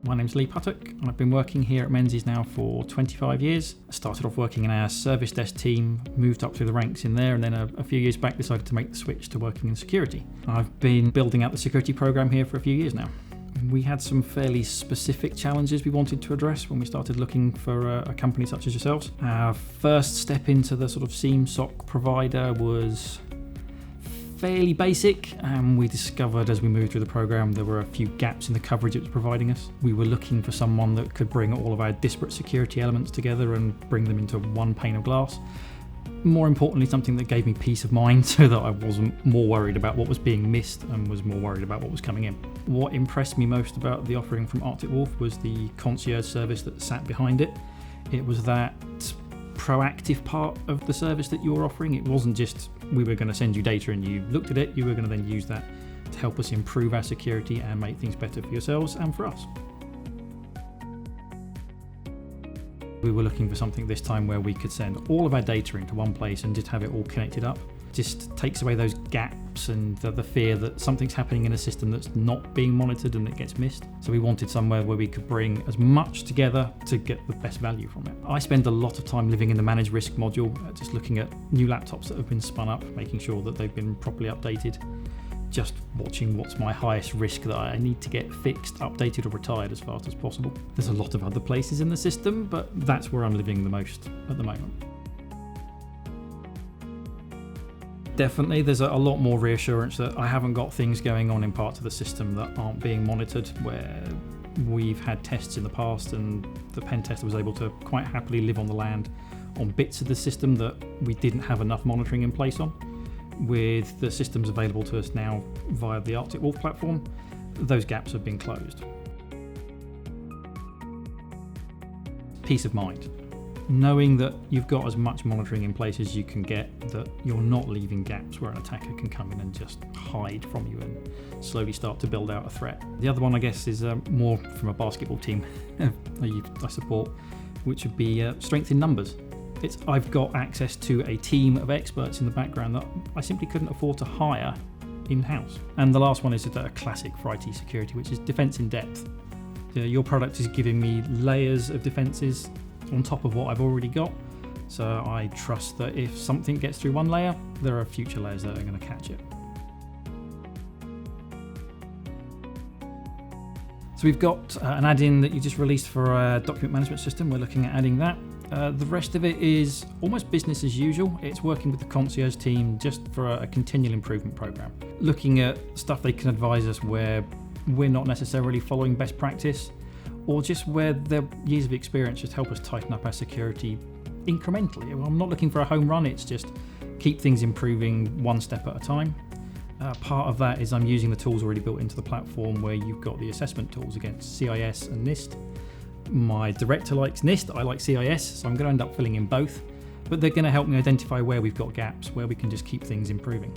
My name's Lee Puttock, and I've been working here at Menzies now for 25 years. I started off working in our service desk team, moved up through the ranks in there, and then a few years back decided to make the switch to working in security. I've been building out the security program here for a few years now. We had some fairly specific challenges we wanted to address when we started looking for a company such as yourselves. Our first step into the sort of SIEM SOC provider was fairly basic, and we discovered as we moved through the program there were a few gaps in the coverage it was providing us. We were looking for someone that could bring all of our disparate security elements together and bring them into one pane of glass. More importantly, something that gave me peace of mind so that I wasn't more worried about what was being missed and was more worried about what was coming in. What impressed me most about the offering from Arctic Wolf was the concierge service that sat behind it. It was that proactive part of the service that you were offering. It wasn't just we were going to send you data and you looked at it, you were going to then use that to help us improve our security and make things better for yourselves and for us. We were looking for something this time where we could send all of our data into one place and just have it all connected up. Just takes away those gaps and the fear that something's happening in a system that's not being monitored and it gets missed. So we wanted somewhere where we could bring as much together to get the best value from it. I spend a lot of time living in the managed risk module, just looking at new laptops that have been spun up, making sure that they've been properly updated, just watching what's my highest risk that I need to get fixed, updated or retired as fast as possible. There's a lot of other places in the system, but that's where I'm living the most at the moment. Definitely, there's a lot more reassurance that I haven't got things going on in parts of the system that aren't being monitored, where we've had tests in the past and the pen tester was able to quite happily live on the land on bits of the system that we didn't have enough monitoring in place on. With the systems available to us now via the Arctic Wolf platform, those gaps have been closed. Peace of mind. Knowing that you've got as much monitoring in place as you can get, that you're not leaving gaps where an attacker can come in and just hide from you and slowly start to build out a threat. The other one, I guess, is more from a basketball team I support, which would be strength in numbers. I've got access to a team of experts in the background that I simply couldn't afford to hire in-house. And the last one is a classic for IT security, which is defense in depth. Your product is giving me layers of defenses on top of what I've already got, so I trust that if something gets through one layer, there are future layers that are going to catch it. So we've got an add-in that you just released for our document management system. We're looking at adding that. The rest of it is almost business as usual. It's working with the concierge team just for a continual improvement program, looking at stuff they can advise us where we're not necessarily following best practice, or just where their years of experience just help us tighten up our security incrementally. I'm not looking for a home run, it's just keep things improving one step at a time. Part of that is I'm using the tools already built into the platform where you've got the assessment tools against CIS and NIST. My director likes NIST, I like CIS, so I'm going to end up filling in both, but they're going to help me identify where we've got gaps, where we can just keep things improving.